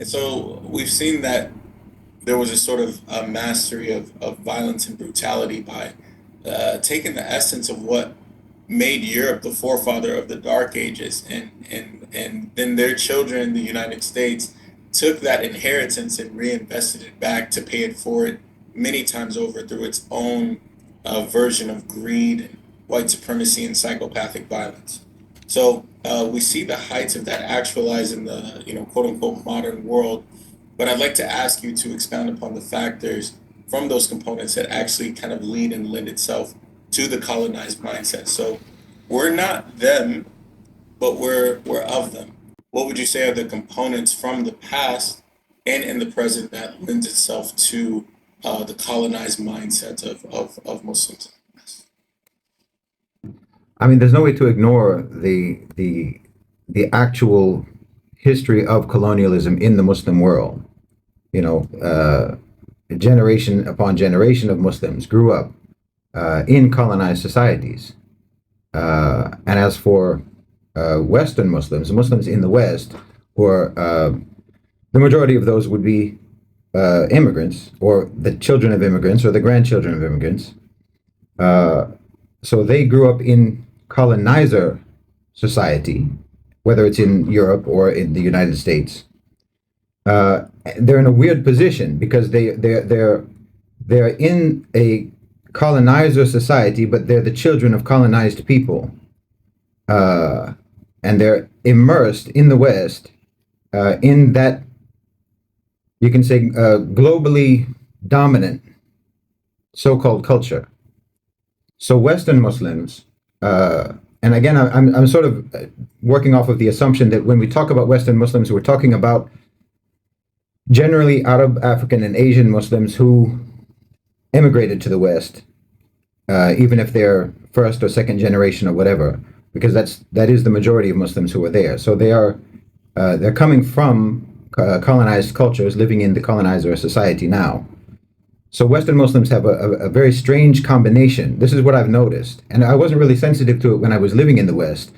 And so we've seen that there was a sort of a mastery of violence and brutality by taking the essence of what made Europe the forefather of the Dark Ages, and then their children, the United States, took that inheritance and reinvested it back to pay it forward many times over through its own version of greed, white supremacy, and psychopathic violence. So we see the heights of that actualized in the quote unquote modern world. But I'd like to ask you to expound upon the factors from those components that actually kind of lead and lend itself to the colonized mindset. So we're not them, but we're of them. What would you say are the components from the past and in the present that lends itself to the colonized mindset of Muslims? I mean, there's no way to ignore the actual history of colonialism in the Muslim world. Generation upon generation of Muslims grew up in colonized societies. And as for Western Muslims, Muslims in the West, or the majority of those would be immigrants, or the children of immigrants, or the grandchildren of immigrants. So they grew up in colonizer society, whether it's in Europe or in the United States. They're in a weird position because they're in a colonizer society, but they're the children of colonized people, and they're immersed in the West, in that, you can say, globally dominant so-called culture. So Western Muslims, and again, I'm sort of working off of the assumption that when we talk about Western Muslims, we're talking about generally Arab, African, and Asian Muslims who immigrated to the West, even if they're first or second generation or whatever, because that is the majority of Muslims who are there. So they're coming from colonized cultures, living in the colonizer society now. So Western Muslims have a very strange combination. This is what I've noticed, and I wasn't really sensitive to it when I was living in the West,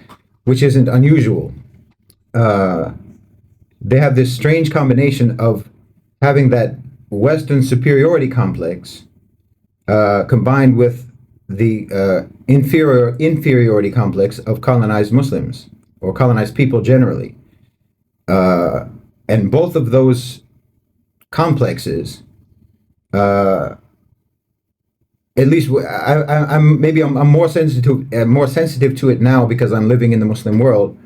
which isn't unusual. They have this strange combination of having that Western superiority complex combined with the inferiority complex of colonized Muslims or colonized people generally. And both of those complexes, at least I'm more sensitive to it now because I'm living in the Muslim world.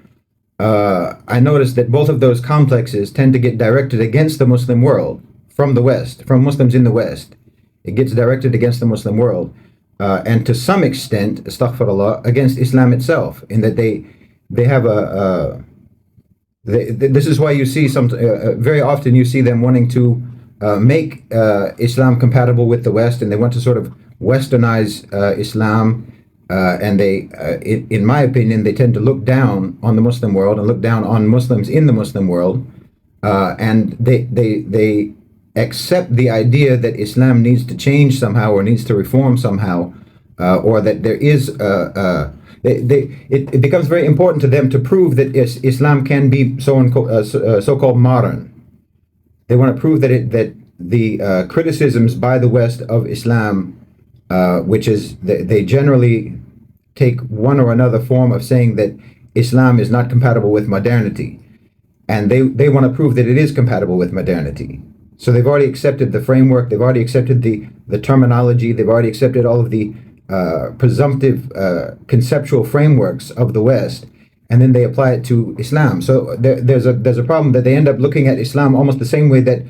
I noticed that both of those complexes tend to get directed against the Muslim world from the West, from Muslims in the West. It gets directed against the Muslim world, and to some extent, astaghfirullah, against Islam itself, in that they have this is why you see very often you see them wanting to make Islam compatible with the West, and they want to sort of westernize Islam, and they, in my opinion, they tend to look down on the Muslim world and look down on Muslims in the Muslim world, and they accept the idea that Islam needs to change somehow or needs to reform somehow, or that there is it becomes very important to them to prove that Islam can be so-called modern. They want to prove that the criticisms by the West of Islam, which is they generally take one or another form of saying that Islam is not compatible with modernity, and they want to prove that it is compatible with modernity. So they've already accepted the framework, they've already accepted the terminology, they've already accepted all of the presumptive conceptual frameworks of the West, and then they apply it to Islam. So there's a problem that they end up looking at Islam almost the same way that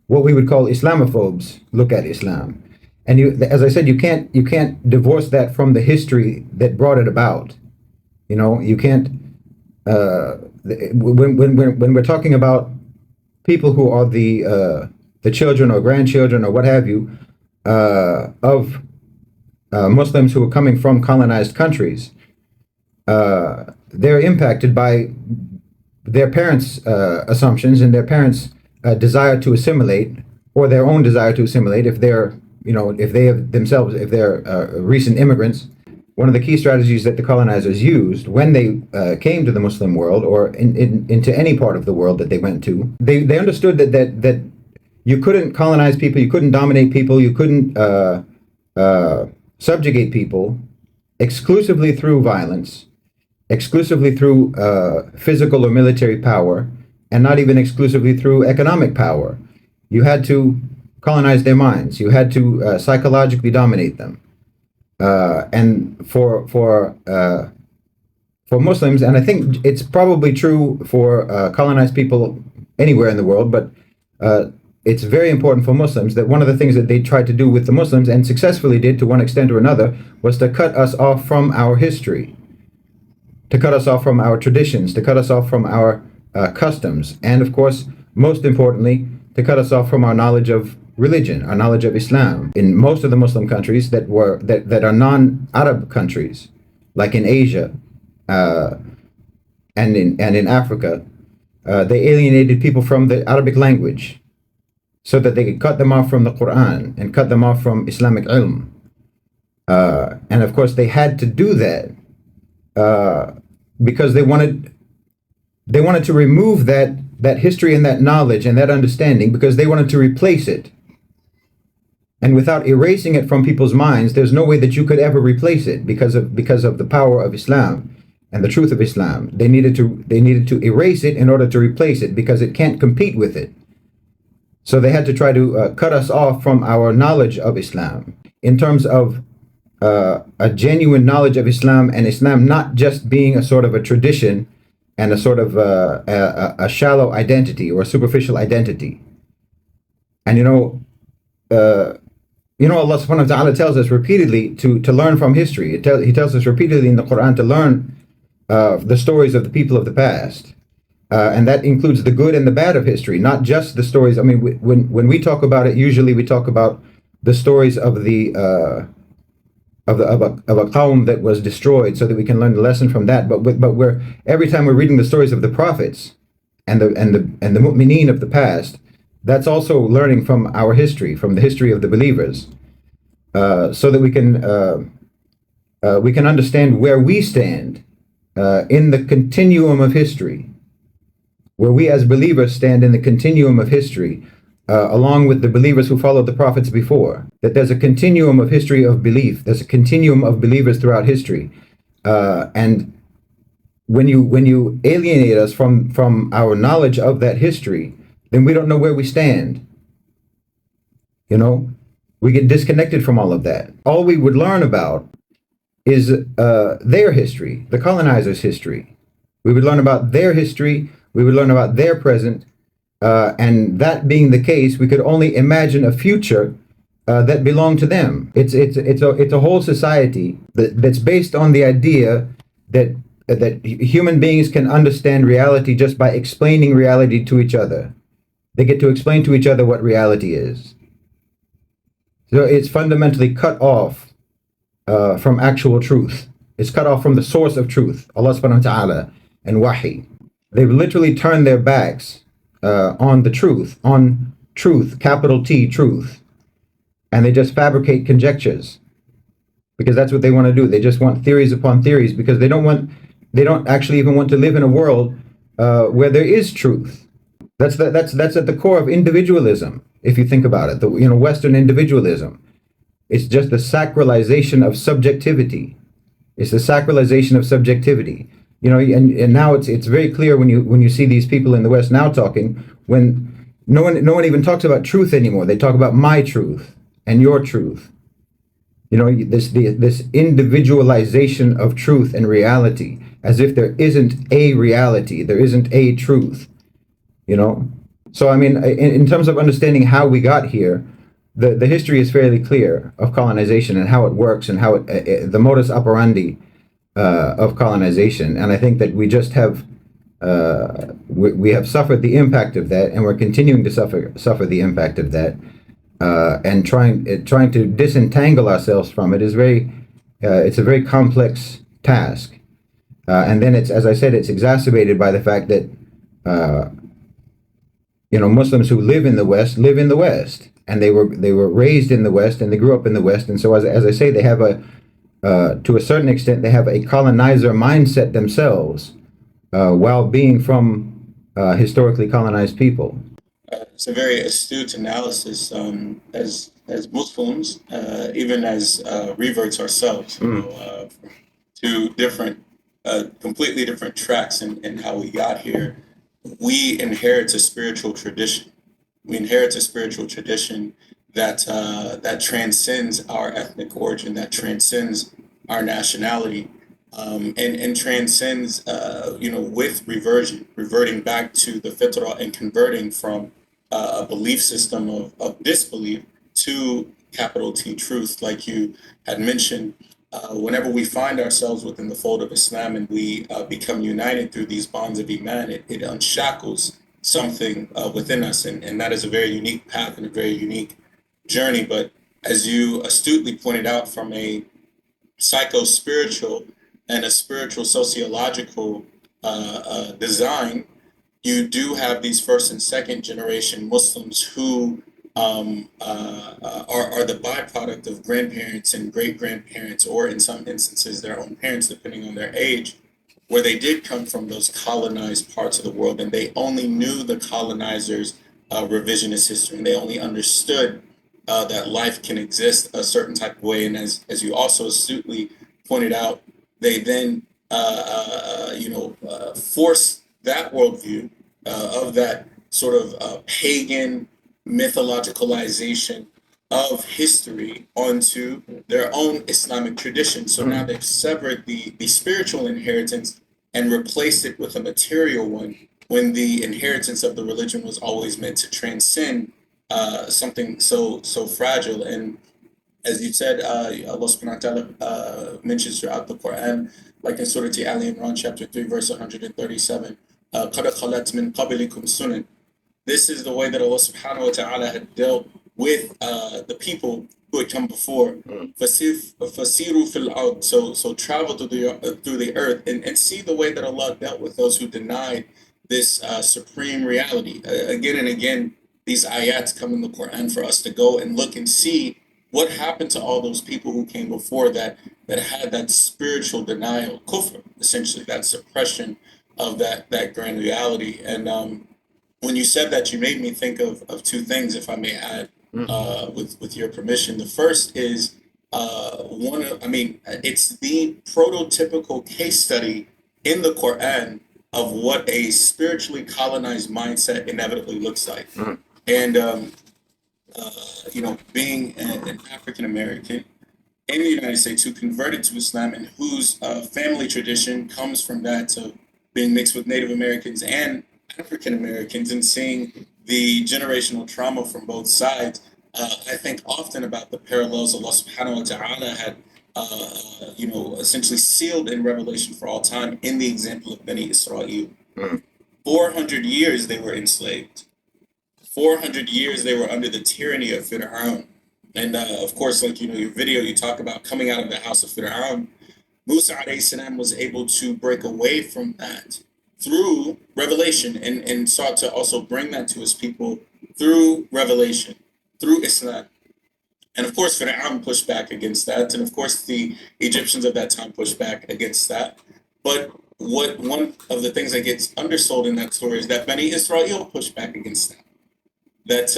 what we would call Islamophobes look at Islam. And as I said, you can't divorce that from the history that brought it about. You can't when we're talking about people who are the children or grandchildren or what have you of Muslims who are coming from colonized countries. They're impacted by their parents' assumptions and their parents' desire to assimilate, or their own desire to assimilate if they're, if they're recent immigrants. one of the key strategies that the colonizers used when they came to the Muslim world, or into any part of the world that they went to, they understood that you couldn't colonize people, you couldn't dominate people, you couldn't subjugate people exclusively through violence, exclusively through physical or military power, and not even exclusively through economic power. You had to colonize their minds. You had to psychologically dominate them. And for Muslims, and I think it's probably true for colonized people anywhere in the world, but it's very important for Muslims that one of the things that they tried to do with the Muslims, and successfully did to one extent or another, was to cut us off from our history, to cut us off from our traditions, to cut us off from our customs, and of course, most importantly, to cut us off from our knowledge of religion, our knowledge of Islam. In most of the Muslim countries that are non-Arab countries, like in Asia and in Africa, they alienated people from the Arabic language, so that they could cut them off from the Quran and cut them off from Islamic ilm. And of course, they had to do that because they wanted to remove that history and that knowledge and that understanding, because they wanted to replace it. And without erasing it from people's minds, there's no way that you could ever replace it because of the power of Islam and the truth of Islam. They needed to erase it in order to replace it, because it can't compete with it. So they had to try to cut us off from our knowledge of Islam, in terms of a genuine knowledge of Islam, and Islam not just being a sort of a tradition and a sort of a shallow identity or a superficial identity. And Allah subhanahu wa ta'ala tells us repeatedly to learn from history. He tells us repeatedly in the Quran to learn the stories of the people of the past. And that includes the good and the bad of history, not just the stories. I mean, when we talk about it, usually we talk about the stories of a qawm that was destroyed, so that we can learn the lesson from that. But every time we're reading the stories of the prophets and the mu'mineen of the past, that's also learning from our history, from the history of the believers, so that we can understand where we stand in the continuum of history, where we as believers stand in the continuum of history, along with the believers who followed the prophets before. That there's a continuum of history of belief. There's a continuum of believers throughout history, and when you alienate us from our knowledge of that history, then we don't know where we stand. We get disconnected from all of that. All we would learn about is their history, the colonizers' history. We would learn about their history. We would learn about their present. And that being the case, we could only imagine a future that belonged to them. It's a whole society that's based on the idea that human beings can understand reality just by explaining reality to each other. They get to explain to each other what reality is. So it's fundamentally cut off from actual truth. It's cut off from the source of truth, Allah subhanahu wa ta'ala and wahi. They've literally turned their backs on the truth, capital T, truth. And they just fabricate conjectures, because that's what they want to do. They just want theories upon theories, because they don't actually even want to live in a world where there is truth. That's at the core of individualism, if you think about it. Western individualism. It's just the sacralization of subjectivity. It's the sacralization of subjectivity. And now it's very clear when you see these people in the West now talking, when no one even talks about truth anymore. They talk about my truth and your truth. This individualization of truth and reality, as if there isn't a reality, there isn't a truth. So I mean, in terms of understanding how we got here, the history is fairly clear of colonization and how it works, and how the modus operandi of colonization. And I think that we just have we have suffered the impact of that, and we're continuing to suffer the impact of that, and trying to disentangle ourselves from it is it's a very complex task. And then as I said, it's exacerbated by the fact that Muslims who live in the West, and they were raised in the West, and they grew up in the West, and so as I say, they have to a certain extent, they have a colonizer mindset themselves, while being from historically colonized people. It's a very astute analysis. As Muslims, even as reverts ourselves, from two different, completely different tracks in how we got here. We inherit a spiritual tradition. We inherit a spiritual tradition that transcends our ethnic origin, that transcends our nationality, and transcends, with reverting back to the fitrah and converting from a belief system of disbelief to capital T truth, like you had mentioned. Whenever we find ourselves within the fold of Islam and we become united through these bonds of Iman, it unshackles something within us, and that is a very unique path and a very unique journey. But as you astutely pointed out, from a psycho-spiritual and a spiritual sociological design, you do have these first and second generation Muslims who are the byproduct of grandparents and great grandparents, or in some instances their own parents, depending on their age, where they did come from those colonized parts of the world, and they only knew the colonizers' revisionist history, and they only understood that life can exist a certain type of way. And as you also astutely pointed out, they then force that worldview of that sort of pagan mythologicalization of history onto their own Islamic tradition. So now they've severed the spiritual inheritance and replaced it with a material one, when the inheritance of the religion was always meant to transcend something so fragile. And as you said, Allah subhanahu wa ta'ala mentions throughout the Quran, like in Surah Al Imran, chapter 3, verse 137, قَدْ خَلَتْ مِنْ قَبْلِكُمْ سُنَنٌ. This is the way that Allah subhanahu wa ta'ala had dealt with the people who had come before. فَسِيرُوا فِي الْأَرْضِ. So travel through the earth and see the way that Allah dealt with those who denied this supreme reality. Again and again, these ayats come in the Quran for us to go and look and see what happened to all those people who came before that had that spiritual denial, kufr, essentially, that suppression of that grand reality. And when you said that, you made me think of two things, if I may add, with your permission. The first is it's the prototypical case study in the Quran of what a spiritually colonized mindset inevitably looks like. And being an African American in the United States who converted to Islam and whose family tradition comes from that of being mixed with Native Americans and African Americans, and seeing the generational trauma from both sides, I think often about the parallels Allah subhanahu wa ta'ala had essentially sealed in revelation for all time in the example of Bani Israel. 400 years they were enslaved. 400 years they were under the tyranny of Fir'aun. And of course, like, your video, you talk about coming out of the house of Fir'aun. Musa alayhi salam was able to break away from that through revelation, and sought to also bring that to his people through revelation, through Islam. And of course, Fir'aun pushed back against that. And of course, the Egyptians of that time pushed back against that. But one of the things that gets undersold in that story is that Bani Israel pushed back against that. That,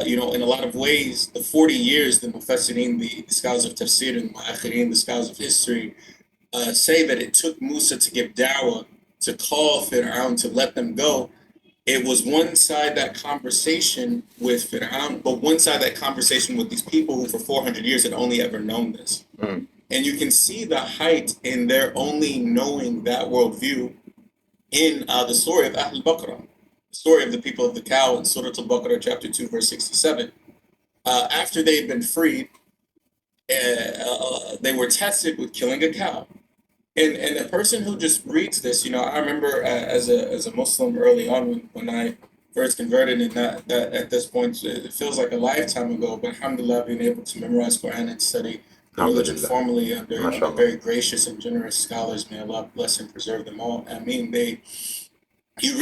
in a lot of ways, the 40 years, the Mufassirin, the scholars of tafsir, and the scholars of history, say that it took Musa to give da'wah, to call Fir'aun to let them go. It was one side, that conversation with Fir'aun, but one side, that conversation with these people who for 400 years had only ever known this. And you can see the height in their only knowing that worldview in the story of Ahl al-Baqarah, the story of the people of the cow in Surah Al-Baqarah, chapter 2, verse 67. After they had been freed, they were tested with killing a cow. And a person who just reads this, I remember as a Muslim early on when I first converted, and that at this point it feels like a lifetime ago, but alhamdulillah, being able to memorize Quran and study the religion formally under very gracious and generous scholars, may Allah bless and preserve them all. I mean, you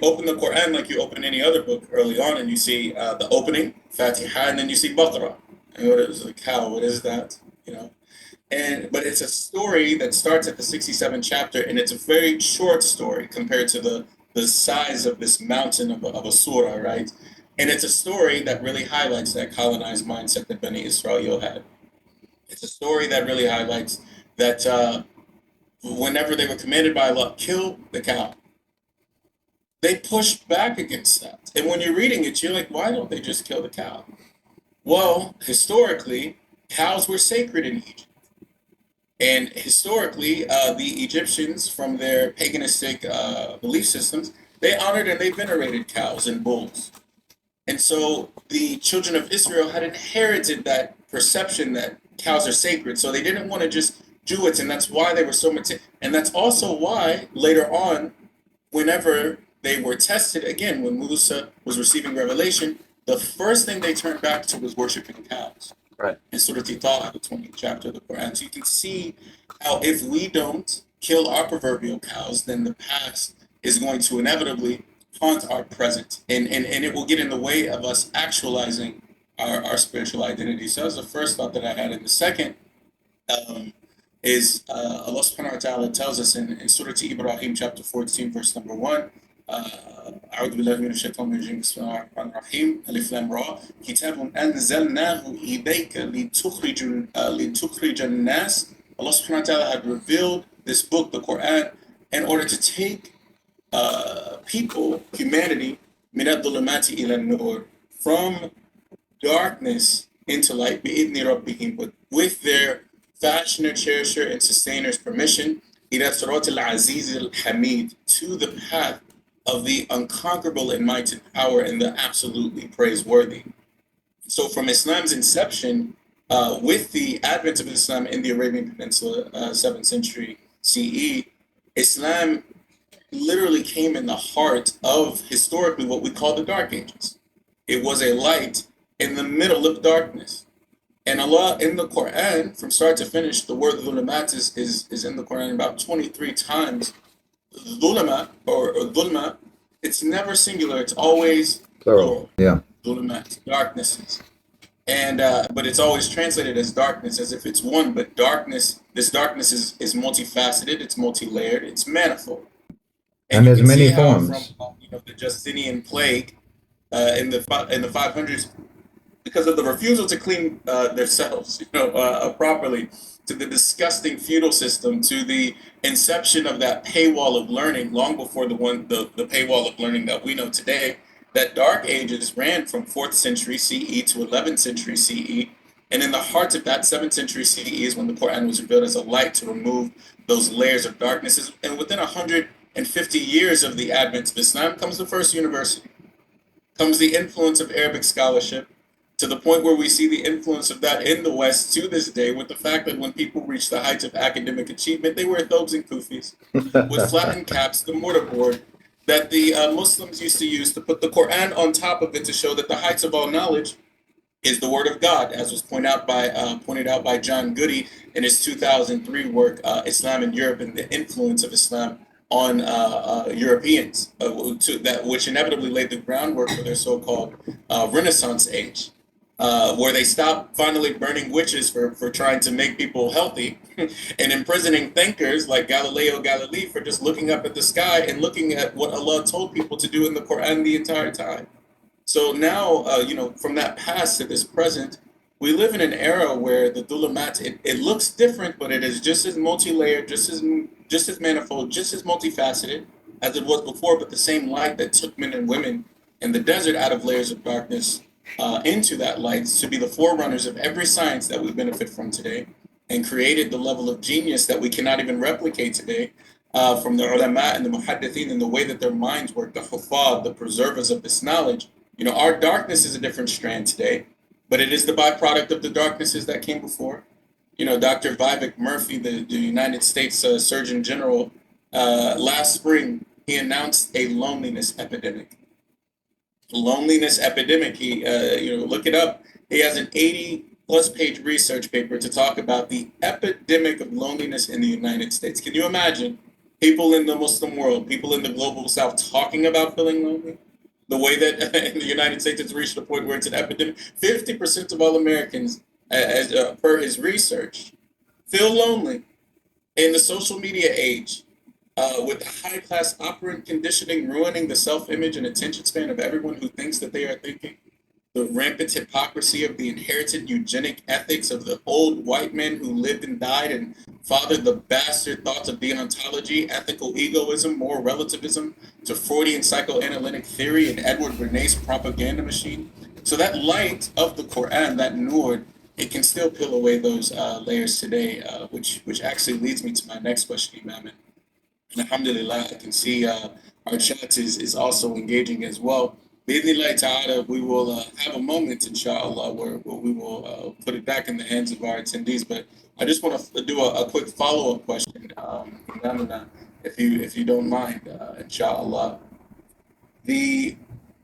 open the Quran like you open any other book early on, and you see the opening, Fatiha, and then you see Baqarah. And what is a cow? What is that? But it's a story that starts at the 67th chapter, and it's a very short story compared to the size of this mountain of a surah, right? And it's a story that really highlights that colonized mindset that Bani Israel had. It's a story that really highlights that whenever they were commanded by Allah, kill the cow, they pushed back against that. And when you're reading it, you're like, why don't they just kill the cow? Well, historically, cows were sacred in Egypt. And historically, the Egyptians, from their paganistic belief systems, they honored and they venerated cows and bulls. And so the children of Israel had inherited that perception that cows are sacred. So they didn't want to just do it. And that's why they were so much. And that's also why later on, whenever they were tested, again, when Musa was receiving revelation, the first thing they turned back to was worshiping cows. Right. In Surah Taha, the 20th chapter of the Quran. So you can see how if we don't kill our proverbial cows, then the past is going to inevitably haunt our present. And it will get in the way of us actualizing our spiritual identity. So that was the first thought that I had. And the second is Allah subhanahu wa ta'ala tells us in Surah Ibrahim, chapter 14, verse number 1, أعوذ بالله من الشيطان الرجيم بسم الله الرحمن الرحيم ألف لام را كتاب أنزلناه إليك لتخرج الناس. Allah subhanahu wa ta'ala had revealed this book, the Quran, in order to take people, humanity, من الظلمات إلى النور, from darkness into light, بإذن ربهم, but with their fashioner, cherisher, and sustainer's permission, إلى صراط العزيز الحميد, to the path of the unconquerable and mighty power and the absolutely praiseworthy. So from Islam's inception, with the advent of Islam in the Arabian Peninsula, 7th century CE, Islam literally came in the heart of historically what we call the Dark Ages. It was a light in the middle of darkness. And Allah in the Quran, from start to finish, the word dhulumat is in the Quran about 23 times. Dhulama or dhulma, it's never singular, it's always plural. Yeah. Dhulumat, darknesses. And but it's always translated as darkness as if it's one, but this darkness is multifaceted, it's multi-layered, it's manifold. And there's many forms. From the Justinian plague in the 500s, because of the refusal to clean themselves, properly, to the disgusting feudal system, to the inception of that paywall of learning, long before the paywall of learning that we know today. That Dark Ages ran from 4th century CE to 11th century CE, and in the heart of that 7th century CE is when the Quran was revealed as a light to remove those layers of darknesses. And within 150 years of the advent of Islam comes the first university, comes the influence of Arabic scholarship, to the point where we see the influence of that in the West to this day, with the fact that when people reach the heights of academic achievement, they wear thobes and kufis with flattened caps, the mortarboard that the Muslims used to use to put the Quran on top of it to show that the heights of all knowledge is the word of God, as was pointed out by John Goody in his 2003 work, Islam in Europe and the Influence of Islam on Europeans, which inevitably laid the groundwork for their so-called Renaissance age. Where they stopped finally burning witches for trying to make people healthy and imprisoning thinkers like Galileo Galilei for just looking up at the sky and looking at what Allah told people to do in the Quran the entire time. So now, from that past to this present, we live in an era where the dhulumat, it looks different, but it is just as multi-layered, just as manifold, just as multifaceted as it was before, but the same light that took men and women in the desert out of layers of darkness into that light to be the forerunners of every science that we benefit from today, and created the level of genius that we cannot even replicate today, from the ulama and the muhaddithin and the way that their minds work, the huffaz, the preservers of this knowledge. Our darkness is a different strand today, but it is the byproduct of the darknesses that came before. Dr. Vivek Murphy, the United States Surgeon General, last spring, he announced a loneliness epidemic. Loneliness epidemic. He, look it up. He has an 80-plus page research paper to talk about the epidemic of loneliness in the United States. Can you imagine people in the Muslim world, people in the global South talking about feeling lonely? The way that in the United States it's reached a point where it's an epidemic. 50% of all Americans, as per his research, feel lonely in the social media age, with the high class operant conditioning ruining the self image and attention span of everyone who thinks that they are thinking, the rampant hypocrisy of the inherited eugenic ethics of the old white men who lived and died and fathered the bastard thoughts of deontology, ethical egoism, moral relativism, to Freudian psychoanalytic theory and Edward Bernays' propaganda machine. So that light of the Quran, that nur, it can still peel away those layers today, which actually leads me to my next question, Imam. And alhamdulillah, I can see our chat is also engaging as well. Bi'idhnillah ta'ala, we will have a moment, inshallah, where we will put it back in the hands of our attendees. But I just want to do a quick follow-up question, if you don't mind, inshallah. The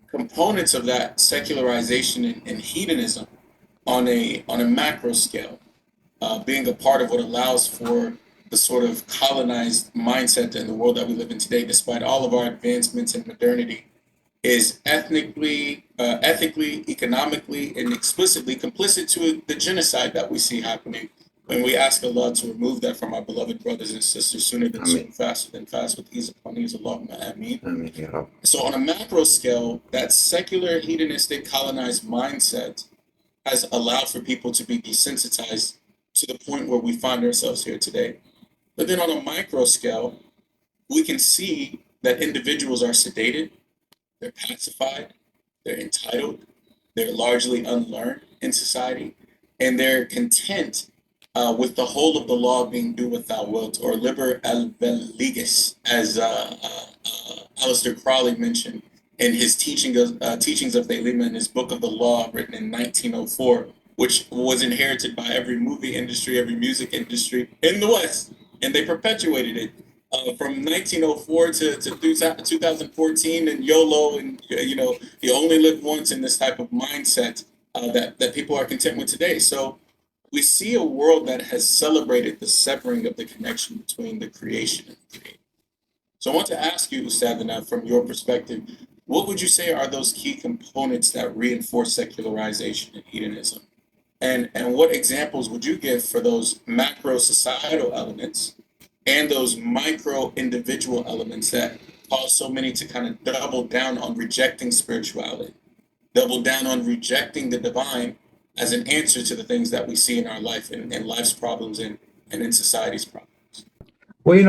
components of that secularization and hedonism on a macro scale, being a part of what allows for the sort of colonized mindset in the world that we live in today, despite all of our advancements in modernity, is ethically, economically, and explicitly complicit to the genocide that we see happening when we ask Allah to remove that from our beloved brothers and sisters sooner than soon, faster than fast, with ease upon ease. Allahumma ameen. So on a macro scale, that secular, hedonistic, colonized mindset has allowed for people to be desensitized to the point where we find ourselves here today. But then on a micro scale, we can see that individuals are sedated, they're pacified, they're entitled, they're largely unlearned in society, and they're content with the whole of the law being do what thou wilt, or liber al legis, as Aleister Crowley mentioned in his teachings of the Ulema in his book of the law written in 1904, which was inherited by every movie industry, every music industry in the West, and they perpetuated it from 1904 to 2014, and YOLO, and you only live once, in this type of mindset that people are content with today. So we see a world that has celebrated the severing of the connection between the creation and the creator. So I want to ask you, Ustadhana, from your perspective, what would you say are those key components that reinforce secularization and hedonism? And what examples would you give for those macro societal elements and those micro individual elements that cause so many to kind of double down on rejecting spirituality, double down on rejecting the divine as an answer to the things that we see in our life and life's problems and in society's problems? Well, you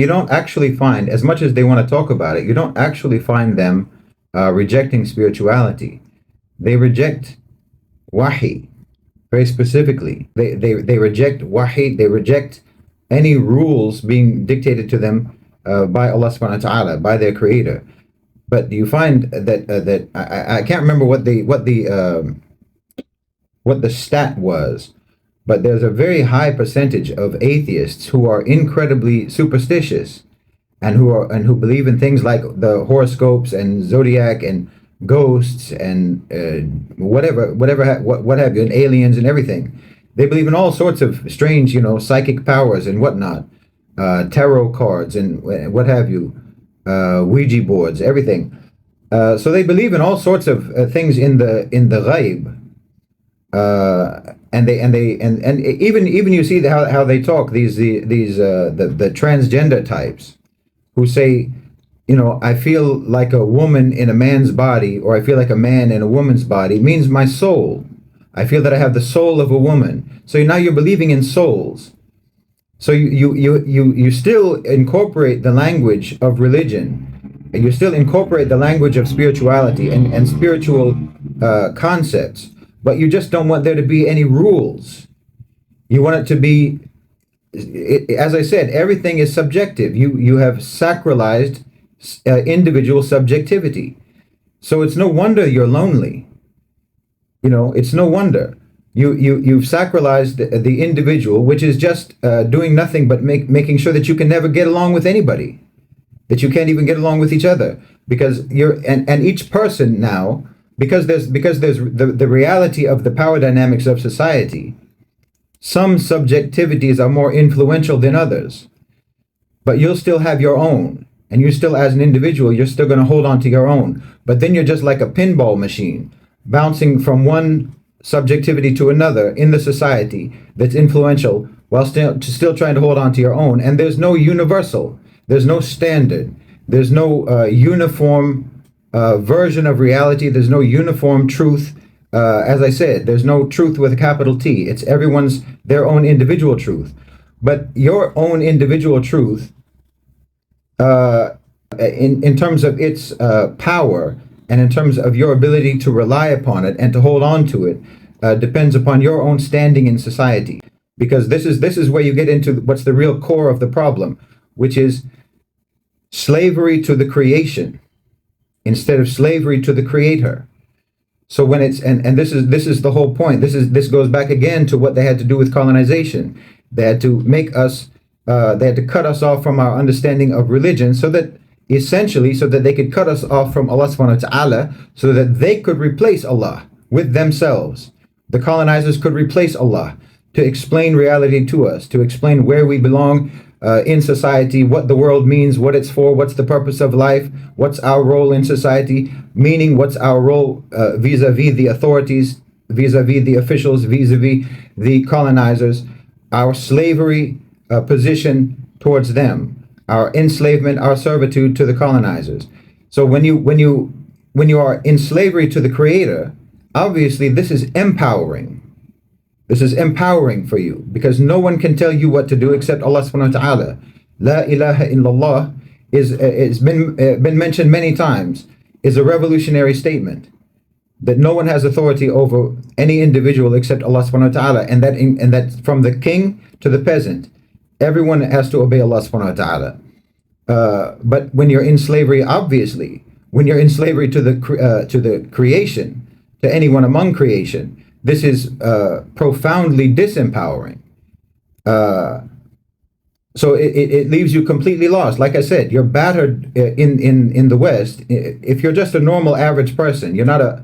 don't actually find, as much as they want to talk about it, you don't actually find them rejecting spirituality. They reject wahi, very specifically. They reject wahi, they reject any rules being dictated to them by Allah subhanahu wa ta'ala, by their creator. But you find that I can't remember what the stat was, but there's a very high percentage of atheists who are incredibly superstitious and who believe in things like the horoscopes and zodiac and ghosts and what have you, and aliens and everything. They believe in all sorts of strange, psychic powers and whatnot, tarot cards and what have you, Ouija boards, everything. So they believe in all sorts of things in the ghaib. And even you see how they talk, the transgender types who say, I feel like a woman in a man's body, or I feel like a man in a woman's body, means my soul. I feel that I have the soul of a woman. So now you're believing in souls. So you still incorporate the language of religion, and you still incorporate the language of spirituality and spiritual concepts, but you just don't want there to be any rules. You want it to be, as I said, everything is subjective. You have sacralized individual subjectivity. So it's no wonder you're lonely. It's no wonder. You've sacralized the individual, which is just doing nothing but making sure that you can never get along with anybody, that you can't even get along with each other, because and each person now, because there's the reality of the power dynamics of society. Some subjectivities are more influential than others, but you'll still have your own, and you still, as an individual, you're still going to hold on to your own. But then you're just like a pinball machine, bouncing from one subjectivity to another in the society that's influential while still trying to hold on to your own. And there's no universal, there's no standard, there's no uniform version of reality, there's no uniform truth. As I said, there's no truth with a capital T. It's everyone's their own individual truth. But your own individual truth, in terms of its power and in terms of your ability to rely upon it and to hold on to it, depends upon your own standing in society. Because this is where you get into what's the real core of the problem, which is slavery to the creation instead of slavery to the creator. So when it's and this is the whole point. This goes back again to what they had to do with colonization. They had to make us they had to cut us off from our understanding of religion, so that essentially so that they could cut us off from Allah subhanahu wa ta'ala, so that they could replace Allah with themselves. The colonizers could replace Allah to explain reality to us, to explain where we belong in society, what the world means, what it's for, what's the purpose of life, what's our role in society, meaning what's our role vis-a-vis the authorities, vis-a-vis the officials, vis-a-vis the colonizers, our slavery position towards them, our enslavement, our servitude to the colonizers. So when you are in slavery to the creator, obviously this is empowering. This is empowering for you, because no one can tell you what to do except Allah subhanahu wa ta'ala. La ilaha illallah it's been mentioned many times, is a revolutionary statement, that no one has authority over any individual except Allah subhanahu wa ta'ala, and that from the king to the peasant, everyone has to obey Allah subhanahu wa ta'ala. But when you're in slavery, obviously, when you're in slavery to the creation, to anyone among creation, this is profoundly disempowering. So it leaves you completely lost. Like I said, you're battered in the West. If you're just a normal average person, you're not a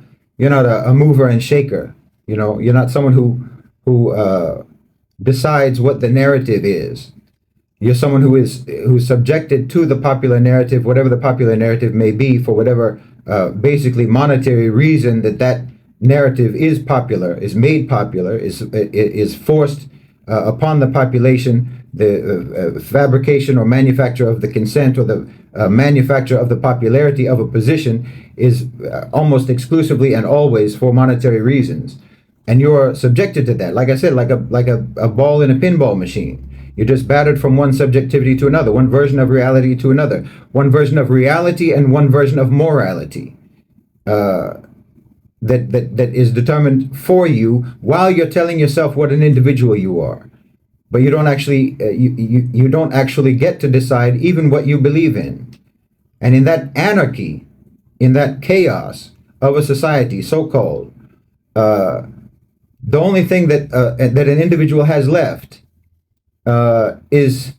mover and shaker. You know, you're not someone who decides what the narrative is. You're someone who's subjected to the popular narrative, whatever the popular narrative may be, for whatever basically monetary reason that narrative is popular, is made popular, is forced upon the population. The fabrication or manufacture of the consent, or the manufacture of the popularity of a position, is almost exclusively and always for monetary reasons. And you're subjected to that. Like I said, like a ball in a pinball machine. You're just battered from one subjectivity to another, one version of reality to another, one version of reality and one version of morality. That is determined for you while you're telling yourself what an individual you are. But you don't actually you don't actually get to decide even what you believe in. And in that anarchy, in that chaos of a society, so-called, the only thing that an individual has left is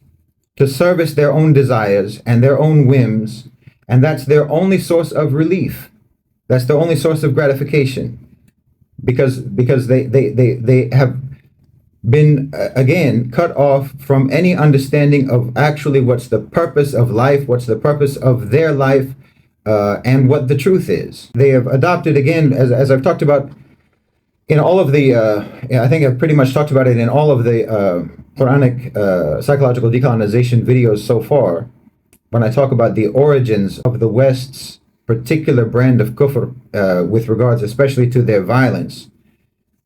to service their own desires and their own whims, and that's their only source of relief. That's the only source of gratification, because they have been again cut off from any understanding of actually what's the purpose of life, what's the purpose of their life, and what the truth is. They have adopted, again, as I've talked about in all of the, I think I've pretty much talked about it in all of the Quranic psychological decolonization videos so far, when I talk about the origins of the West's particular brand of kufr, with regards especially to their violence,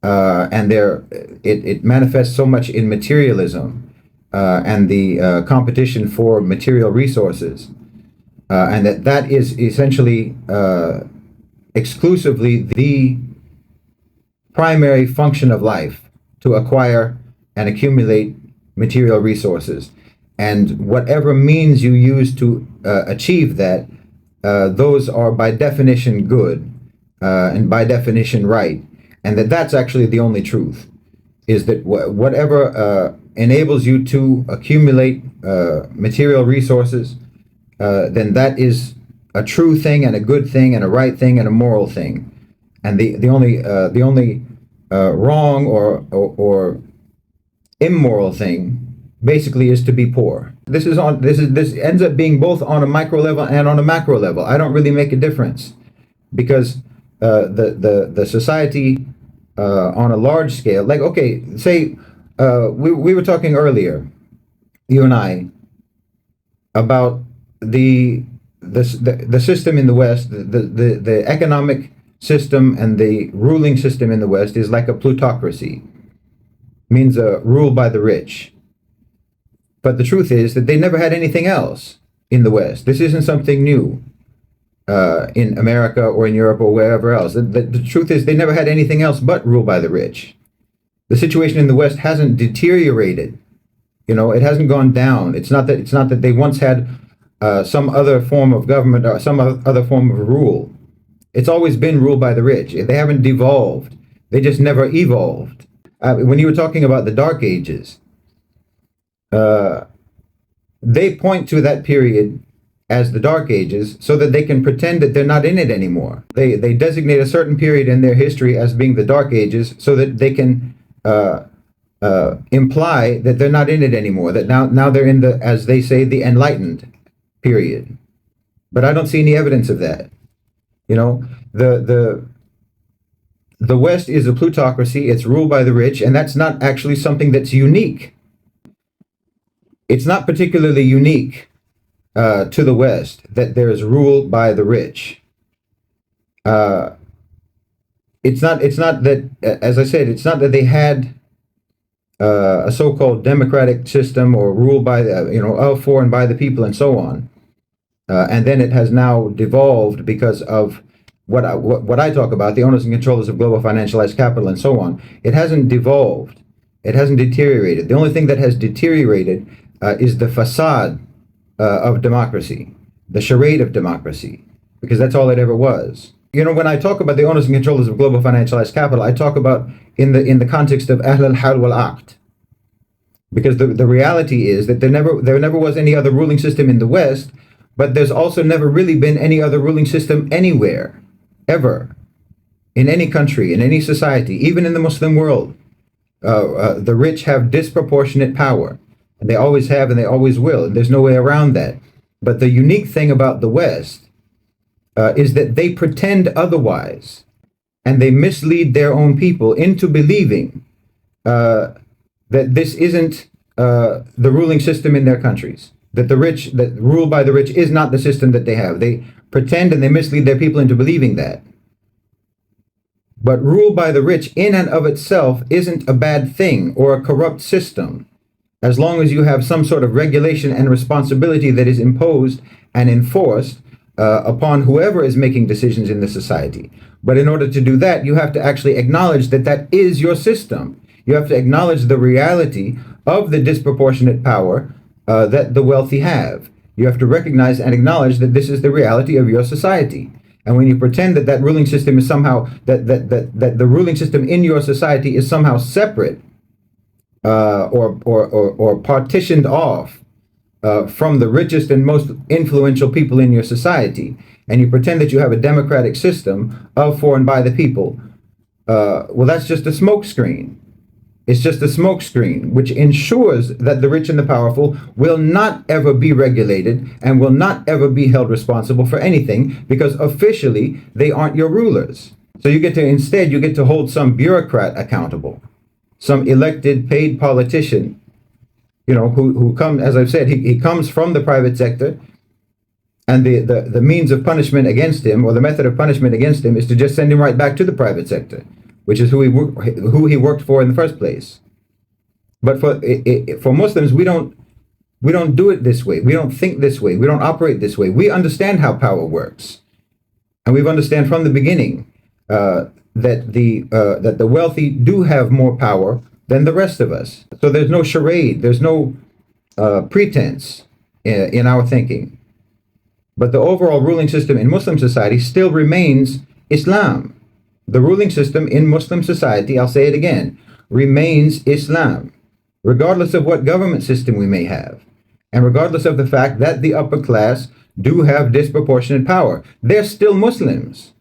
and it manifests so much in materialism and the competition for material resources, and that is essentially exclusively the primary function of life, to acquire and accumulate material resources, and whatever means you use to achieve that, those are by definition good, and by definition right, and that's actually the only truth, is that whatever enables you to accumulate material resources, then that is a true thing and a good thing and a right thing and a moral thing, and the only wrong or immoral thing basically is to be poor. This ends up being both on a micro level and on a macro level. I don't really make a difference, because the society on a large scale, like, okay, say we were talking earlier, you and I, about the system in the West, the economic system and the ruling system in the West is like a plutocracy, means rule by the rich. But the truth is that they never had anything else in the West. This isn't something new in America or in Europe or wherever else. The truth is they never had anything else but rule by the rich. The situation in the West hasn't deteriorated. You know, it hasn't gone down. It's not that they once had some other form of government or some other form of rule. It's always been ruled by the rich. They haven't devolved. They just never evolved. When you were talking about the Dark Ages, they point to that period as the Dark Ages so that they can pretend that they're not in it anymore. They designate a certain period in their history as being the Dark Ages so that they can imply that they're not in it anymore, that now they're in the, as they say, the enlightened period. But I don't see any evidence of that. You know, the West is a plutocracy. It's ruled by the rich, and that's not actually something that's unique. It's not particularly unique to the West that there is rule by the rich. It's not that, as I said, it's not that they had a so-called democratic system or rule by the, of, for, and by the people and so on. And then it has now devolved because of what I talk about, the owners and controllers of global financialized capital and so on. It hasn't devolved. It hasn't deteriorated. The only thing that has deteriorated is the facade of democracy, the charade of democracy, because that's all it ever was. You know, when I talk about the owners and controllers of global financialized capital, I talk about in the context of Ahl al-Hal wal-Aqd, because the reality is that there never was any other ruling system in the West, but there's also never really been any other ruling system anywhere, ever, in any country, in any society, even in the Muslim world. The rich have disproportionate power, and they always have and they always will, and there's no way around that. But the unique thing about the West is that they pretend otherwise, and they mislead their own people into believing that this isn't the ruling system in their countries, that the rich, that rule by the rich is not the system that they have. They pretend and they mislead their people into believing that. But rule by the rich in and of itself isn't a bad thing or a corrupt system, as long as you have some sort of regulation and responsibility that is imposed and enforced upon whoever is making decisions in the society. But in order to do that, you have to actually acknowledge that that is your system. You have to acknowledge the reality of the disproportionate power that the wealthy have. You have to recognize and acknowledge that this is the reality of your society. And when you pretend that that ruling system is somehow, that the ruling system in your society is somehow separate or partitioned off from the richest and most influential people in your society, and you pretend that you have a democratic system of, for, and by the people, well, that's just a smokescreen. It's just a smokescreen which ensures that the rich and the powerful will not ever be regulated and will not ever be held responsible for anything, because officially they aren't your rulers. So you get to hold some bureaucrat accountable, some elected, paid politician, who come, as I've said, he comes from the private sector, and the means of punishment against him, or the method of punishment against him, is to just send him right back to the private sector, which is who he worked for in the first place. But for Muslims, we don't do it this way. We don't think this way. We don't operate this way. We understand how power works, and we've understand from the beginning that the wealthy do have more power than the rest of us. So there's no charade, there's no pretense in our thinking. But the overall ruling system in Muslim society still remains Islam. The ruling system in Muslim society, I'll say it again, remains Islam, regardless of what government system we may have, and regardless of the fact that the upper class do have disproportionate power. They're still Muslims.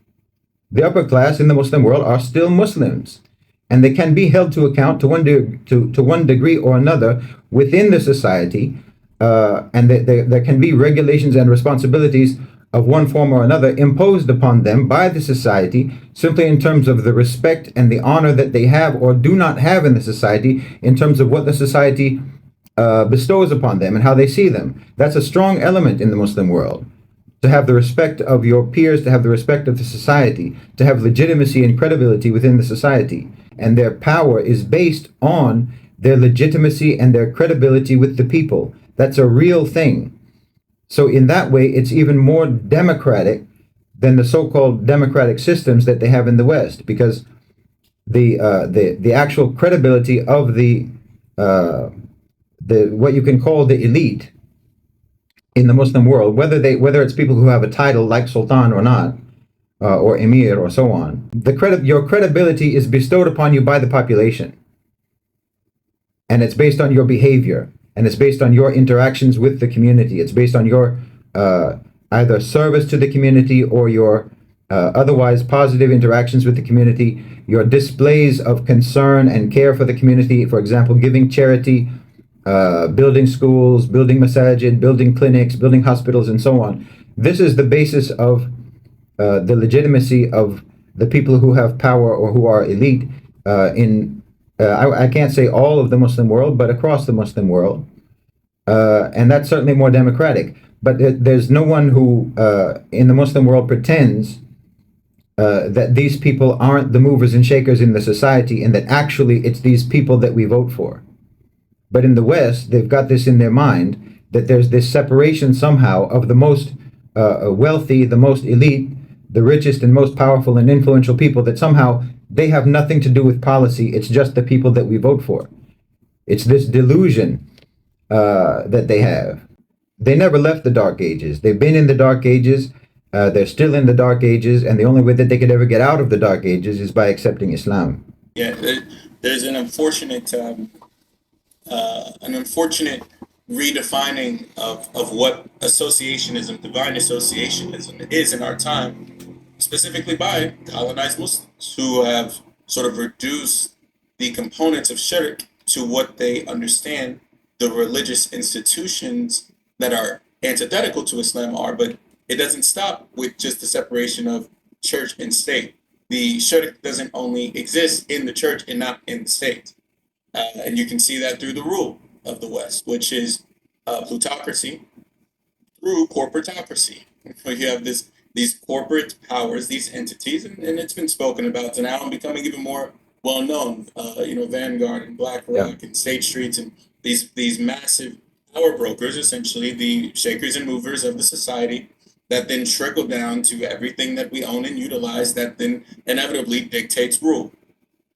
The upper class in the Muslim world are still Muslims, and they can be held to account to one degree or another within the society, and there can be regulations and responsibilities of one form or another imposed upon them by the society, simply in terms of the respect and the honor that they have or do not have in the society, in terms of what the society bestows upon them and how they see them. That's a strong element in the Muslim world. To have the respect of your peers, to have the respect of the society, to have legitimacy and credibility within the society. And their power is based on their legitimacy and their credibility with the people. That's a real thing. So in that way, it's even more democratic than the so-called democratic systems that they have in the West, because the actual credibility of the what you can call the elite in the Muslim world, whether it's people who have a title like Sultan or not, or Emir or so on, your credibility is bestowed upon you by the population, and it's based on your behavior. And it's based on your interactions with the community. It's based on your either service to the community or your otherwise positive interactions with the community, your displays of concern and care for the community, for example, giving charity, building schools, building masajid, building clinics, building hospitals, and so on. This is the basis of the legitimacy of the people who have power or who are elite I can't say all of the Muslim world, but across the Muslim world. And that's certainly more democratic. But there's no one who in the Muslim world pretends that these people aren't the movers and shakers in the society, and that actually it's these people that we vote for. But in the West, they've got this in their mind that there's this separation somehow of the most wealthy, the most elite, the richest and most powerful and influential people, that somehow they have nothing to do with policy. It's just the people that we vote for. It's this delusion that they have. They never left the Dark Ages. They've been in the Dark Ages. They're still in the Dark Ages. And the only way that they could ever get out of the Dark Ages is by accepting Islam. Yeah, there's an unfortunate redefining of what associationism, divine associationism, is in our time, specifically by colonized Muslims who have sort of reduced the components of shirk to what they understand the religious institutions that are antithetical to Islam are. But it doesn't stop with just the separation of church and state. The shirk doesn't only exist in the church and not in the state. And you can see that through the rule of the West, which is plutocracy through corporatocracy. You have these corporate powers, these entities, and it's been spoken about, and now I'm becoming even more well known. Vanguard and BlackRock and State Streets, and these massive power brokers, essentially the shakers and movers of the society, that then trickle down to everything that we own and utilize, that then inevitably dictates rule.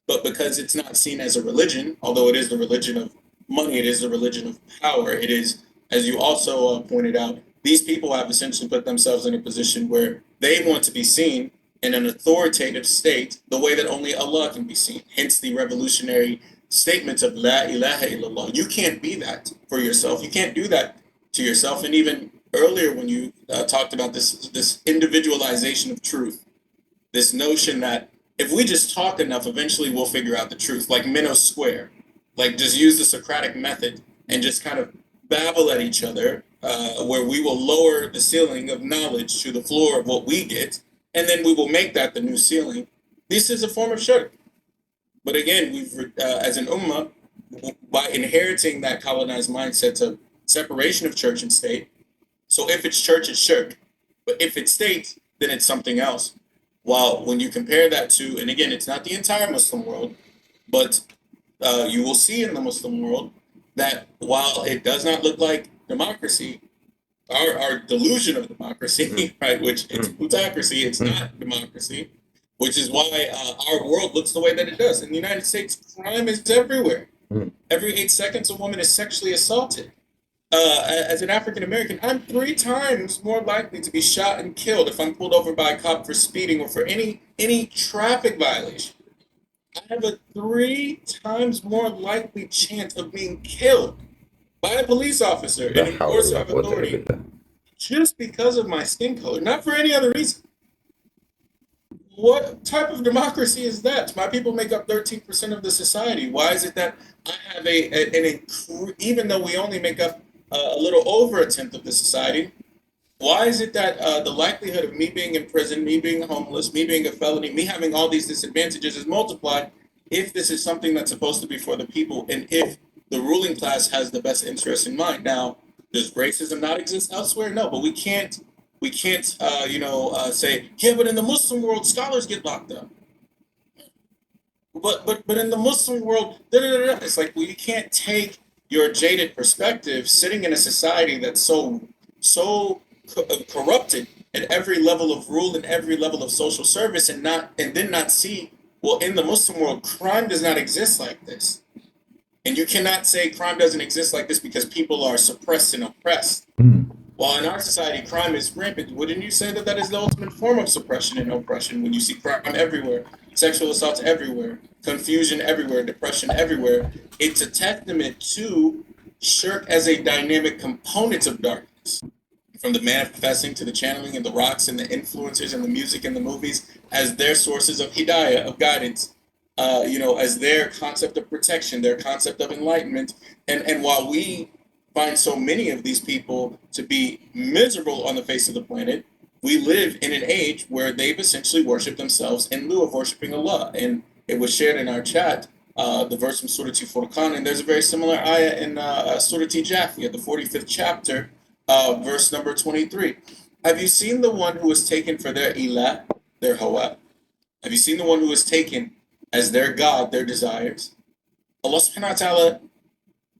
But because it's not seen as a religion, although it is the religion of money, it is the religion of power, it is, as you also pointed out, these people have essentially put themselves in a position where they want to be seen in an authoritative state the way that only Allah can be seen. Hence the revolutionary statements of La ilaha illallah. You can't be that for yourself. You can't do that to yourself. And even earlier when you talked about this individualization of truth, this notion that if we just talk enough, eventually we'll figure out the truth, like Minnow Square, like just use the Socratic method and just kind of babble at each other, where we will lower the ceiling of knowledge to the floor of what we get, and then we will make that the new ceiling. This is a form of shirk. But again, we've, as an ummah, by inheriting that colonized mindset of separation of church and state, so if it's church, it's shirk. But if it's state, then it's something else. While when you compare that to, and again, it's not the entire Muslim world, but you will see in the Muslim world that while it does not look like democracy, our delusion of democracy, right, which it's plutocracy, it's not democracy, which is why our world looks the way that it does. In the United States, crime is everywhere. Every 8 seconds, a woman is sexually assaulted. As an African American, I'm 3 times more likely to be shot and killed if I'm pulled over by a cop for speeding or for any traffic violation. I have a 3 times more likely chance of being killed by a police officer and enforcer of authority just because of my skin color, not for any other reason. What type of democracy is that? My people make up 13% of the society. Why is it that I have even though we only make up a little over 1/10 of the society, Why is it that the likelihood of me being in prison, me being homeless, me being a felony, me having all these disadvantages is multiplied if this is something that's supposed to be for the people and if the ruling class has the best interest in mind? Now, does racism not exist elsewhere? No, but we can't say, yeah, but in the Muslim world, scholars get locked up. But in the Muslim world, da, da, da, da. It's like, well, you can't take your jaded perspective sitting in a society that's so corrupted at every level of rule and every level of social service, and then not see, well, in the Muslim world, crime does not exist like this. And you cannot say crime doesn't exist like this because people are suppressed and oppressed. While in our society, crime is rampant, wouldn't you say that that is the ultimate form of suppression and oppression when you see crime everywhere, sexual assaults everywhere, confusion everywhere, depression everywhere? It's a testament to shirk as a dynamic component of darkness, from the manifesting to the channeling and the rocks and the influencers and the music and the movies as their sources of hidayah, of guidance, as their concept of protection, their concept of enlightenment. And while we find so many of these people to be miserable on the face of the planet, we live in an age where they've essentially worshipped themselves in lieu of worshiping Allah. And it was shared in our chat, the verse from Surah Furqan, and there's a very similar ayah in Surah Jathiyah, the 45th chapter, verse number 23. Have you seen the one who was taken for their ilah, their hawa? Have you seen the one who was taken as their God, their desires? Allah subhanahu wa ta'ala,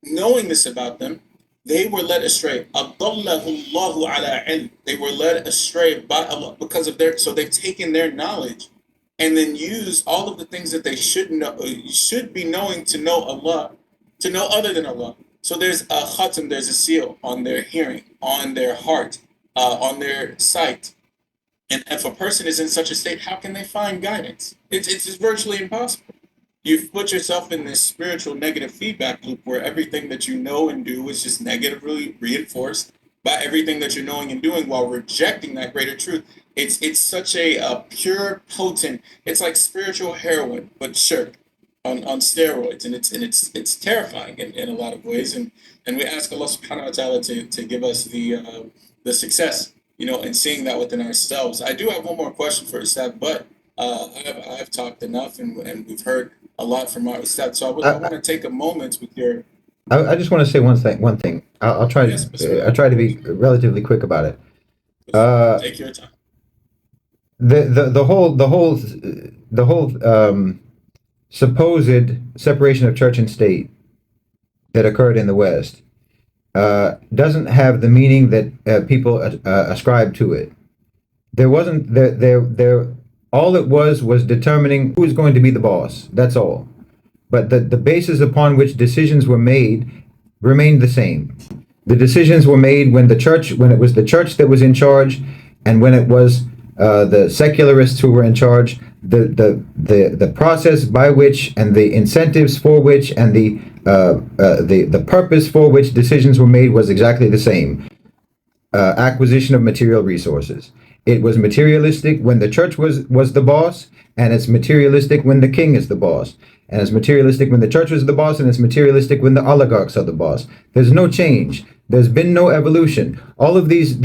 knowing this about them, they were led astray. Adallahu Allahu ala ilm. They were led astray by Allah because of so they've taken their knowledge and then used all of the things that they should be knowing to know Allah, to know other than Allah. So there's a khatam, there's a seal on their hearing, on their heart, on their sight. And if a person is in such a state, how can they find guidance? It's virtually impossible. You've put yourself in this spiritual negative feedback loop where everything that you know and do is just negatively reinforced by everything that you're knowing and doing while rejecting that greater truth. It's such a pure, potent, it's like spiritual heroin, but shirk on steroids, and it's terrifying in a lot of ways. And we ask Allah subhanahu wa ta'ala to give us the success, in seeing that within ourselves. I do have one more question for Ustad, but I've talked enough, and we've heard a lot from our Ustad. So I want to take a moment with your. I just want to say one thing. I'll try. Yes, I'll try to be relatively quick about it. Take your time. The whole supposed separation of church and state that occurred in the West doesn't have the meaning that people ascribe to it. There wasn't there. All it was determining who's going to be the boss. That's all. But the basis upon which decisions were made remained the same. The decisions were made when it was the church that was in charge, and when it was the secularists who were in charge. The process by which, and the incentives for which, and the purpose for which decisions were made was exactly the same. Acquisition of material resources. It was materialistic when the church was the boss, and it's materialistic when the king is the boss. And it's materialistic when the church was the boss, and it's materialistic when the oligarchs are the boss. There's no change. There's been no evolution. All of these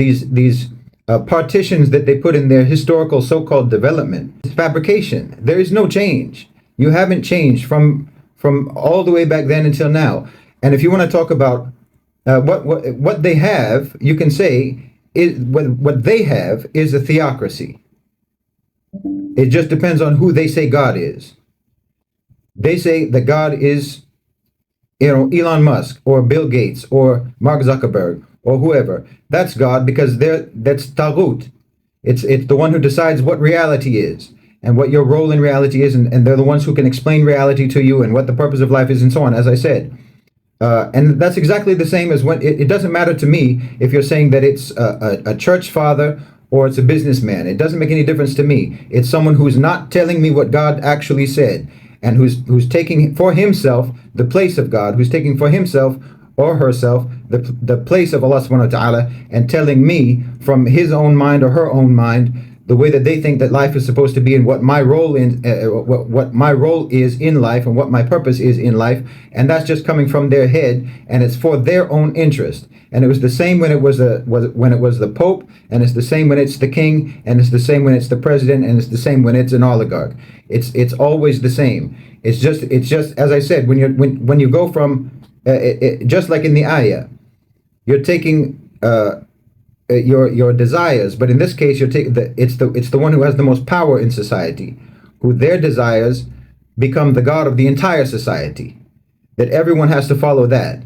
partitions that they put in their historical so-called development is fabrication. There is no change. You haven't changed from all the way back then until now. And if you want to talk about what they have, you can say what they have is a theocracy. It just depends on who they say God is. They say that God is, Elon Musk or Bill Gates or Mark Zuckerberg or whoever. That's God because that's Taghut. It's the one who decides what reality is and what your role in reality is, and they're the ones who can explain reality to you and what the purpose of life is and so on, as I said. And that's exactly the same as when it doesn't matter to me if you're saying that it's a church father or it's a businessman. It doesn't make any difference to me. It's someone who's not telling me what God actually said, and who's taking for himself the place of God, who's taking for himself or herself the place of Allah subhanahu wa ta'ala, and telling me from his own mind or her own mind the way that they think that life is supposed to be, and what my role in what my role is in life, and what my purpose is in life, and that's just coming from their head, and it's for their own interest. And it was the same when it was the Pope, and it's the same when it's the king, and it's the same when it's the president, and it's the same when it's an oligarch. It's always the same. It's just as I said, when you go from just like in the ayah, you're taking your desires, but in this case you're taking it's the one who has the most power in society, who their desires become the god of the entire society, that everyone has to follow that.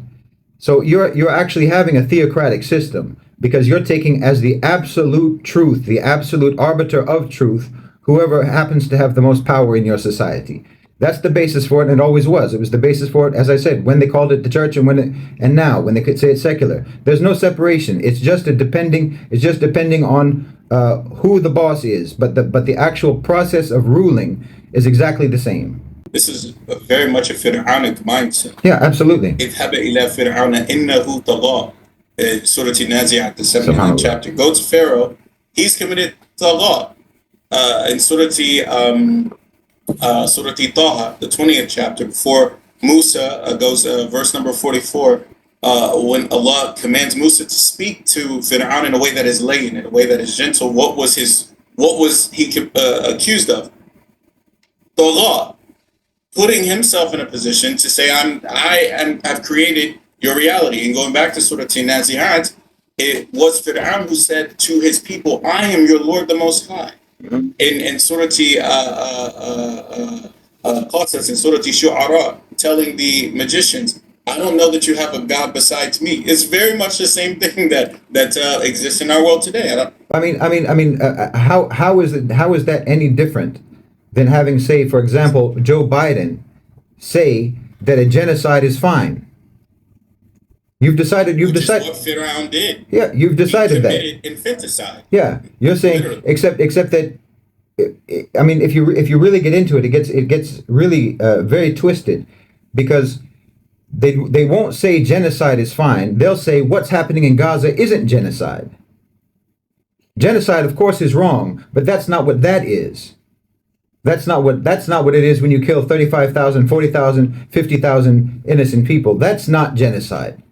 So you're actually having a theocratic system, because you're taking as the absolute truth, the absolute arbiter of truth, whoever happens to have the most power in your society. That's the basis for it, and it always was. It was the basis for it, as I said, when they called it the church, and now when they could say it's secular. There's no separation. It's just depending on who the boss is, but the actual process of ruling is exactly the same. This is very much a Quranic mindset. Yeah, absolutely. اذهب إلى فرعون إنه طغى. Surah Nazi'at, the 79th chapter. Go to Pharaoh. He's committed tagha. In Surah Taha, the 20th chapter, before Musa goes, verse number 44, when Allah commands Musa to speak to Fir'aun in a way that is layyin, in a way that is gentle, what was he accused of? Tagha, putting himself in a position to say, I've created your reality. And going back to Surah Nazi'at, it was Fir'aun who said to his people, I am your Lord the Most High. In Surah Qasas, in Surah Shu'ara, telling the magicians, I don't know that you have a God besides me. It's very much the same thing that exists in our world today. How is that any different than having, say, for example, Joe Biden say that a genocide is fine? You've decided. Which is what Fir'aun did. Yeah, you've decided that. He committed infanticide. Yeah, you're saying literally. except that. I mean, if you really get into it, it gets really very twisted, because they won't say genocide is fine. They'll say what's happening in Gaza isn't genocide. Genocide, of course, is wrong, but that's not what that is. That's not what it is when you kill 35,000, 40,000, 50,000 innocent people. That's not genocide.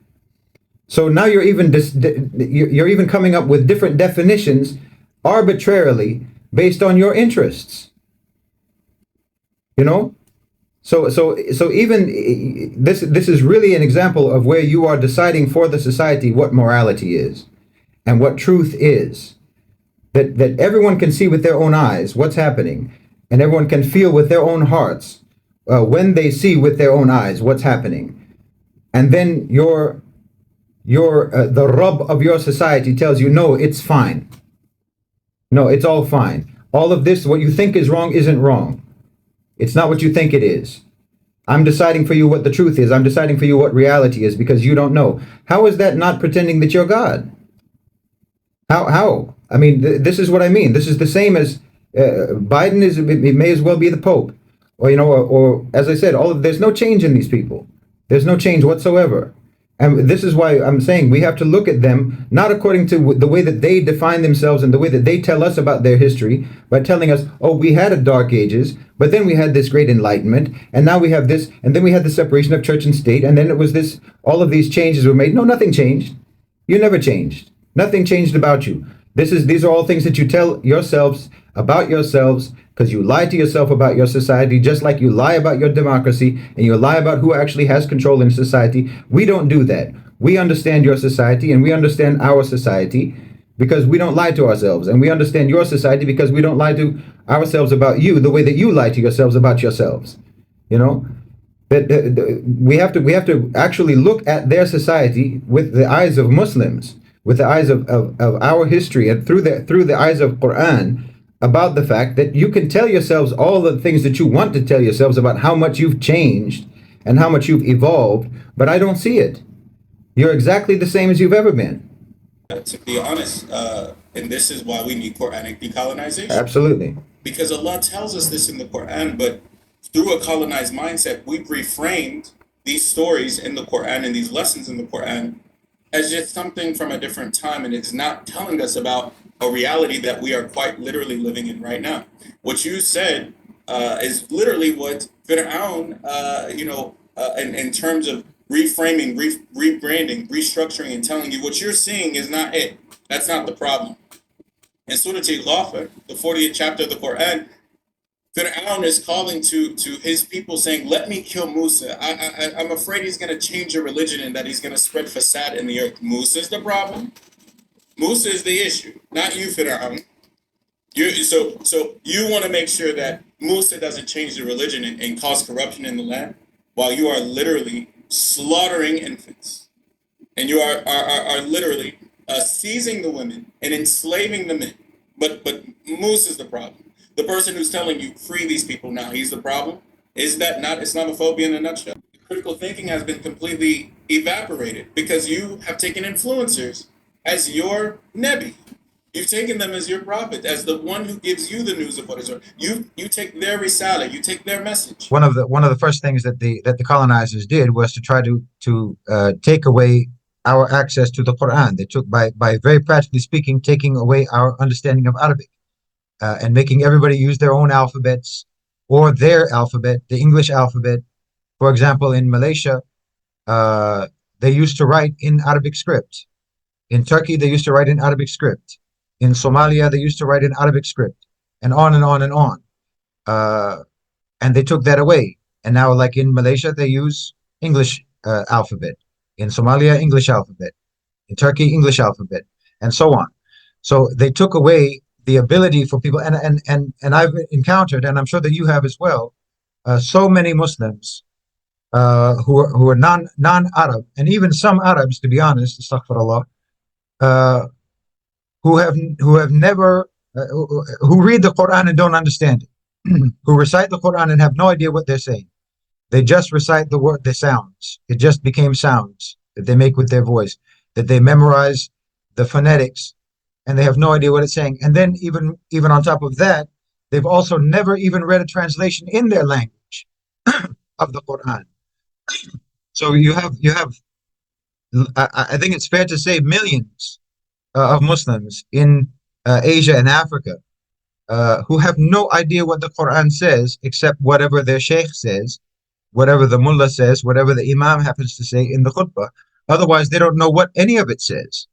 So now you're even coming up with different definitions arbitrarily based on your interests. You know? So even this is really an example of where you are deciding for the society what morality is and what truth is. That everyone can see with their own eyes what's happening, and everyone can feel with their own hearts when they see with their own eyes what's happening. And then the Rabb of your society tells you, no, it's fine. No, it's all fine. All of this, what you think is wrong, isn't wrong. It's not what you think it is. I'm deciding for you what the truth is. I'm deciding for you what reality is, because you don't know. How is that not pretending that you're God? How? I mean, this is what I mean. This is the same as Biden is. It may as well be the Pope, or as I said, there's no change in these people. There's no change whatsoever. And this is why I'm saying we have to look at them not according to the way that they define themselves and the way that they tell us about their history, but telling us, oh, we had a dark ages, but then we had this great enlightenment, and now we have this, and then we had the separation of church and state, and then it was this, all of these changes were made. No, nothing changed. You never changed. Nothing changed about you. These are all things that you tell yourselves about yourselves, because you lie to yourself about your society, just like you lie about your democracy, and you lie about who actually has control in society. We don't do that. We understand your society, and we understand our society, because we don't lie to ourselves. And we understand your society because we don't lie to ourselves about you the way that you lie to yourselves about yourselves. You know? We have to actually look at their society with the eyes of Muslims, with the eyes of our history, and through the eyes of Quran, about the fact that you can tell yourselves all the things that you want to tell yourselves about how much you've changed and how much you've evolved, but I don't see it. You're exactly the same as you've ever been. To be honest, and this is why we need Quranic decolonization. Absolutely. Because Allah tells us this in the Quran, but through a colonized mindset, we've reframed these stories in the Quran and these lessons in the Quran as just something from a different time, and it's not telling us about a reality that we are quite literally living in right now. What you said is literally what Fir'aun, in terms of reframing, rebranding, restructuring, and telling you what you're seeing is not it. That's not the problem. In Surah Al-Ghafir, the 40th chapter of the Quran, Fir'aun is calling to his people saying, let me kill Musa. I'm afraid he's going to change your religion and that he's going to spread fasad in the earth. Musa's the problem. Musa is the issue, not you, Fir'aun. So you want to make sure that Musa doesn't change the religion and cause corruption in the land while you are literally slaughtering infants. And you are literally seizing the women and enslaving the men. But Musa is the problem. The person who's telling you, free these people now, he's the problem. Is that not Islamophobia in a nutshell? Critical thinking has been completely evaporated because you have taken influencers as your Nebi. You've taken them as your prophet, as the one who gives you the news of what is right. You take their risala, you take their message. One of the first things that the colonizers did was to try to take away our access to the Quran. They took by very practically speaking, taking away our understanding of Arabic. And making everybody use their own alphabets or their alphabet, the English alphabet. For example, in Malaysia, they used to write in Arabic script. In Turkey, they used to write in Arabic script. In Somalia, they used to write in Arabic script, and on and on and on. And they took that away. And now, like in Malaysia, they use English alphabet. In Somalia, English alphabet. In Turkey, English alphabet, and so on. So they took away the ability for people, and I've encountered, and I'm sure that you have as well, so many Muslims who are non-Arab, and even some Arabs, to be honest, astaghfirullah, who have never who read the Quran and don't understand it, who recite the Quran and have no idea what they're saying. They just recite the sounds. It just became sounds that they make with their voice, that they memorize the phonetics, and they have no idea what it's saying. And then even on top of that, they've also never even read a translation in their language of the Quran. So you have I think it's fair to say millions of Muslims in Asia and Africa who have no idea what the Quran says except whatever their sheikh says, whatever the mullah says, whatever the imam happens to say in the khutbah. Otherwise, they don't know what any of it says.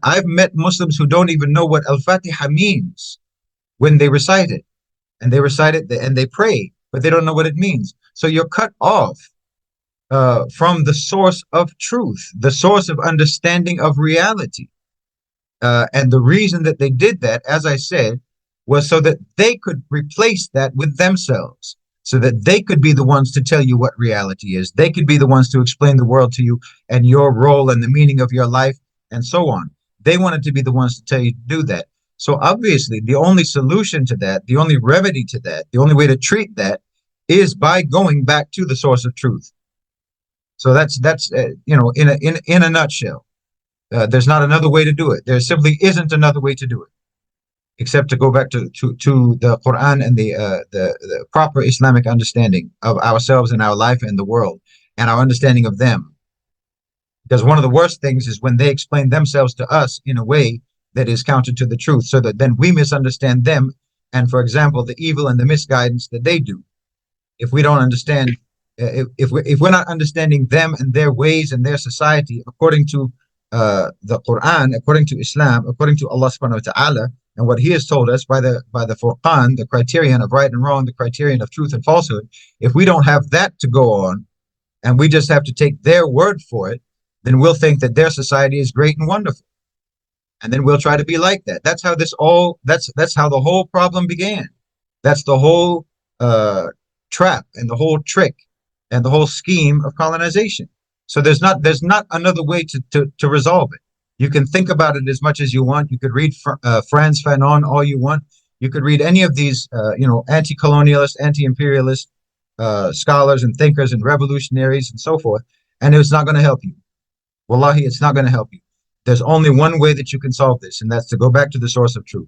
I've met Muslims who don't even know what Al-Fatiha means when they recite it, and they recite it and they pray, but they don't know what it means. So you're cut off from the source of truth, the source of understanding of reality. And the reason that they did that, as I said, was so that they could replace that with themselves, so that they could be the ones to tell you what reality is. They could be the ones to explain the world to you and your role and the meaning of your life, and so on. They wanted to be the ones to tell you to do that. So obviously, the only solution to that, the only remedy to that, the only way to treat that is by going back to the source of truth. So that's in a nutshell. There's not another way to do it. There simply isn't another way to do it, except to go back to the Quran and the proper Islamic understanding of ourselves and our life and the world, and our understanding of them. Because one of the worst things is when they explain themselves to us in a way that is counter to the truth, so that then we misunderstand them, and, for example, the evil and the misguidance that they do. If we don't understand, if we're not understanding them and their ways and their society according to the Quran, according to Islam, according to Allah subhanahu wa ta'ala, and what He has told us by the Furqan, the criterion of right and wrong, the criterion of truth and falsehood, if we don't have that to go on, and we just have to take their word for it, then we'll think that their society is great and wonderful, and then we'll try to be like that. That's how that's how the whole problem began. That's the whole trap and the whole trick and the whole scheme of colonization. So there's not another way to resolve it. You can think about it as much as you want. You could read Frantz Fanon all you want. You could read any of these anti-colonialist, anti-imperialist scholars and thinkers and revolutionaries and so forth, and it's not going to help you. Wallahi, it's not going to help you. There's only one way that you can solve this, and that's to go back to the source of truth.